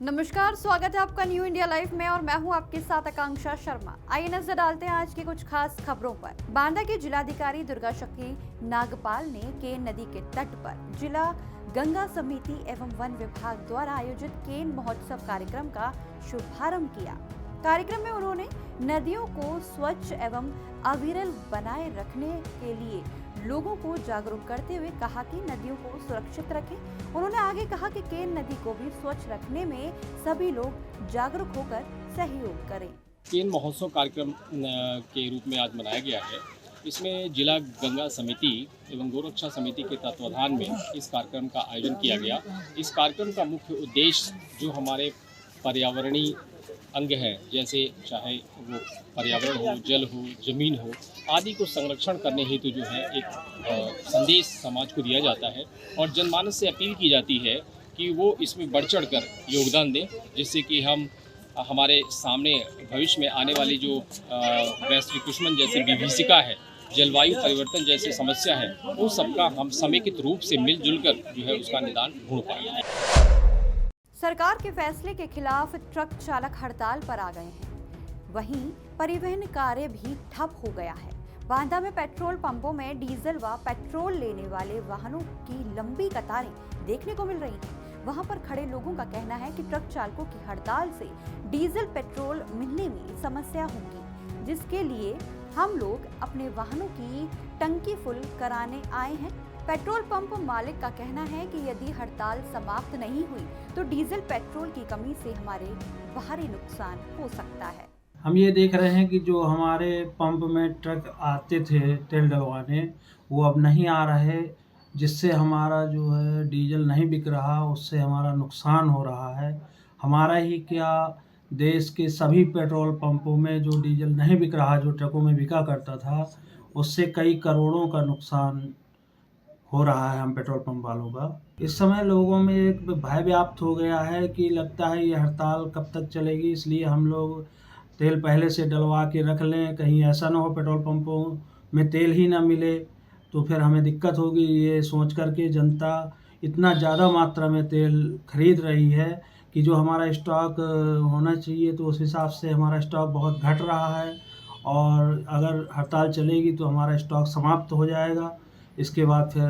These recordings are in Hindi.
नमस्कार, स्वागत है आपका न्यू इंडिया लाइव में और मैं हूं आपके साथ आकांक्षा शर्मा। आइए नजर डालते हैं आज की कुछ खास खबरों पर। बांदा के जिलाधिकारी दुर्गा शक्ति नागपाल ने केन नदी के तट पर जिला गंगा समिति एवं वन विभाग द्वारा आयोजित केन महोत्सव कार्यक्रम का शुभारंभ किया। कार्यक्रम में उन्होंने नदियों को स्वच्छ एवं अविरल बनाए रखने के लिए लोगों को जागरूक करते हुए कहा कि नदियों को सुरक्षित रखें। उन्होंने आगे कहा कि केन नदी को भी स्वच्छ रखने में सभी लोग जागरूक होकर सहयोग करें। केन महोत्सव कार्यक्रम के रूप में आज मनाया गया है। इसमें जिला गंगा समिति एवं गोरक्षा समिति के तत्वाधान में इस कार्यक्रम का आयोजन किया गया। इस कार्यक्रम का मुख्य उद्देश्य जो हमारे पर्यावरणीय अंग हैं, जैसे चाहे वो पर्यावरण हो, जल हो, जमीन हो आदि को संरक्षण करने हेतु जो है एक संदेश समाज को दिया जाता है और जनमानस से अपील की जाती है कि वो इसमें बढ़ चढ़ कर योगदान दें, जिससे कि हम हमारे सामने भविष्य में आने वाली जो वैश्विक दुश्मन जैसे विभीषिका है, जलवायु परिवर्तन जैसी समस्या है, उन सबका हम समेकित रूप से मिलजुल कर जो है उसका निदान ढूंढ पाएंगे। सरकार के फैसले के खिलाफ ट्रक चालक हड़ताल पर आ गए हैं। वहीं परिवहन कार्य भी ठप हो गया है। बांदा में पेट्रोल पंपों में डीजल व पेट्रोल लेने वाले वाहनों की लंबी कतारें देखने को मिल रही हैं। वहां पर खड़े लोगों का कहना है कि ट्रक चालकों की हड़ताल से डीजल पेट्रोल मिलने में समस्या होगी, जिसके लिए हम लोग अपने वाहनों की टंकी फुल कराने आए हैं। पेट्रोल पंप मालिक का कहना है कि यदि हड़ताल समाप्त नहीं हुई तो डीजल पेट्रोल की कमी से हमारे भारी नुकसान हो सकता है। हम ये देख रहे हैं कि जो हमारे पंप में ट्रक आते थे तेल डलवाने, वो अब नहीं आ रहे, जिससे हमारा जो है डीजल नहीं बिक रहा, उससे हमारा नुकसान हो रहा है। हमारा ही क्या, देश के सभी पेट्रोल पंपों में जो डीजल नहीं बिक रहा, जो ट्रकों में बिका करता था, उससे कई करोड़ों का नुकसान हो रहा है हम पेट्रोल पंप वालों का। इस समय लोगों में एक भय व्याप्त हो गया है कि लगता है ये हड़ताल कब तक चलेगी, इसलिए हम लोग तेल पहले से डलवा के रख लें, कहीं ऐसा ना हो पेट्रोल पंपों में तेल ही ना मिले तो फिर हमें दिक्कत होगी। ये सोच कर के जनता इतना ज़्यादा मात्रा में तेल खरीद रही है कि जो हमारा स्टॉक होना चाहिए तो उस हिसाब से हमारा स्टॉक बहुत घट रहा है और अगर हड़ताल चलेगी तो हमारा स्टॉक समाप्त हो जाएगा। इसके बाद फिर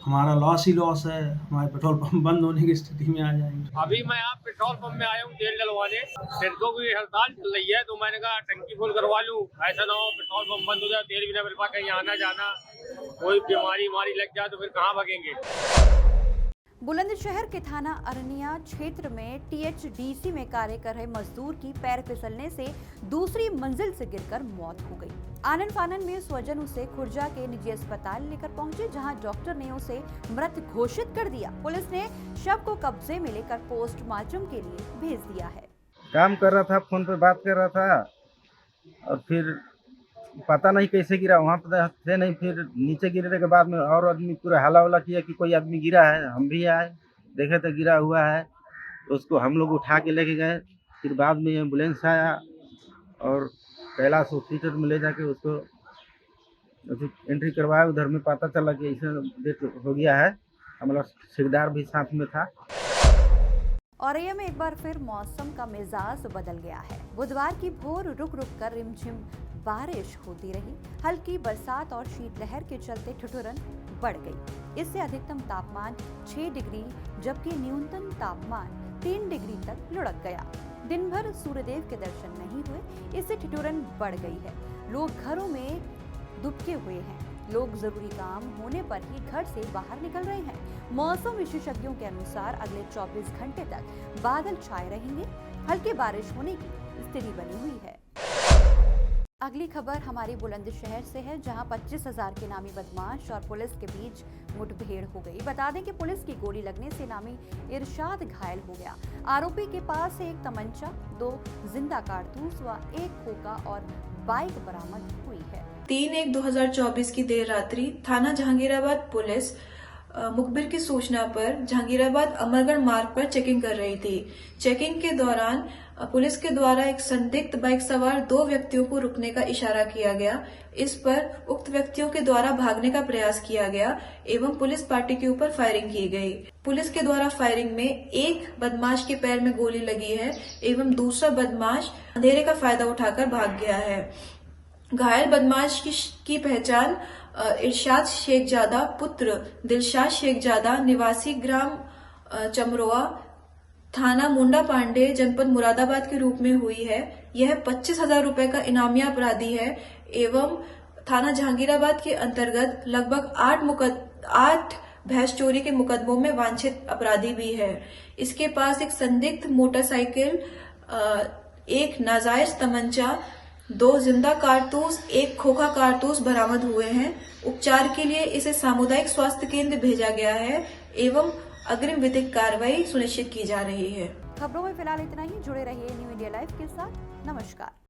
हमारा लॉस ही लॉस है, हमारे पेट्रोल पंप बंद होने की स्थिति में आ जाएंगे। अभी मैं आप पेट्रोल पंप में आया हूँ तेल डलवाने। ट्रकों की हड़ताल चल रही है तो मैंने कहा टंकी फुल करवा लूँ, ऐसा ना हो पेट्रोल पंप बंद हो जाए, तेल भी ना मिल पाए, कहीं आना जाना कोई बीमारी लग जाए तो फिर कहाँ भागेंगे। बुलंदशहर के थाना अरनिया क्षेत्र में टीएचडीसी में कार्य कर रहे मजदूर की पैर फिसलने से दूसरी मंजिल से गिरकर मौत हो गई। आनन फानन में स्वजन उसे खुर्जा के निजी अस्पताल लेकर पहुंचे, जहां डॉक्टर ने उसे मृत घोषित कर दिया। पुलिस ने शव को कब्जे में लेकर पोस्टमार्टम के लिए भेज दिया है। काम कर रहा था, फोन पे बात कर रहा था और फिर पता नहीं कैसे गिरा, वहाँ पे थे नहीं, फिर नीचे गिरने के बाद में और आदमी पूरा हल्ला उल्ला किया कि कोई आदमी गिरा है। हम भी आए, देखे तो गिरा हुआ है, तो उसको हम लोग उठा के लेके गए। फिर बाद में एम्बुलेंस आया और कैलाश हॉस्पिटल में ले जाके उसको एंट्री करवाया। उधर में पता चला कि ऐसे डेथ हो गया है। हमारा ठेकेदार भी साथ में था। औरैया में एक बार फिर मौसम का मिजाज बदल गया है। बुधवार की भोर रुक रुक कर रिमझिम बारिश होती रही। हल्की बरसात और शीतलहर के चलते ठिठुरन बढ़ गई। इससे अधिकतम तापमान 6 डिग्री जबकि न्यूनतम तापमान 3 डिग्री तक लुढ़क गया। दिन भर सूर्यदेव के दर्शन नहीं हुए, इससे ठिठुरन बढ़ गई है। लोग घरों में दुबके हुए हैं। लोग जरूरी काम होने पर ही घर से बाहर निकल रहे हैं। मौसम विशेषज्ञों के अनुसार अगले 24 घंटे तक बादल छाए रहेंगे। हल्की बारिश होने की स्थिति बनी हुई है। अगली खबर हमारी बुलंदशहर से है, जहां 25,000 के नामी बदमाश और पुलिस के बीच मुठभेड़ हो गई। बता दें कि पुलिस की गोली लगने से नामी इरशाद घायल हो गया। आरोपी के पास से एक तमंचा, 2 जिंदा कारतूस व 1 खोखा और बाइक बरामद हुई है। 3/1/2024 की देर रात्रि थाना जहांगीराबाद पुलिस मुखबिर की सूचना पर जहांगीराबाद अमरगढ़ मार्ग पर चेकिंग कर रही थी। चेकिंग के दौरान पुलिस के द्वारा एक संदिग्ध बाइक सवार 2 व्यक्तियों को रुकने का इशारा किया गया। इस पर उक्त व्यक्तियों के द्वारा भागने का प्रयास किया गया एवं पुलिस पार्टी के ऊपर फायरिंग की गई। पुलिस के द्वारा फायरिंग में एक बदमाश के पैर में गोली लगी है एवं दूसरा बदमाश अंधेरे का फायदा उठाकर भाग गया है। घायल बदमाश की पहचान इरशाद शेखजादा पुत्र दिलशाद शेखजादा निवासी ग्राम चमरोआ थाना मुंडा पांडे जनपद मुरादाबाद के रूप में हुई है। यह 25,000 रुपए का इनामिया अपराधी है एवं थाना जहांगीराबाद के अंतर्गत लगभग 8 भैंस चोरी के मुकदमों में वांछित अपराधी भी है। इसके पास एक संदिग्ध मोटरसाइकिल, एक नाजायज तमंचा, 2 जिंदा कारतूस, 1 खोखा कारतूस बरामद हुए हैं। उपचार के लिए इसे सामुदायिक स्वास्थ्य केंद्र भेजा गया है एवं अग्रिम विधिक कार्रवाई सुनिश्चित की जा रही है। खबरों में फिलहाल इतना ही। जुड़े रहिए न्यू इंडिया लाइव के साथ। नमस्कार।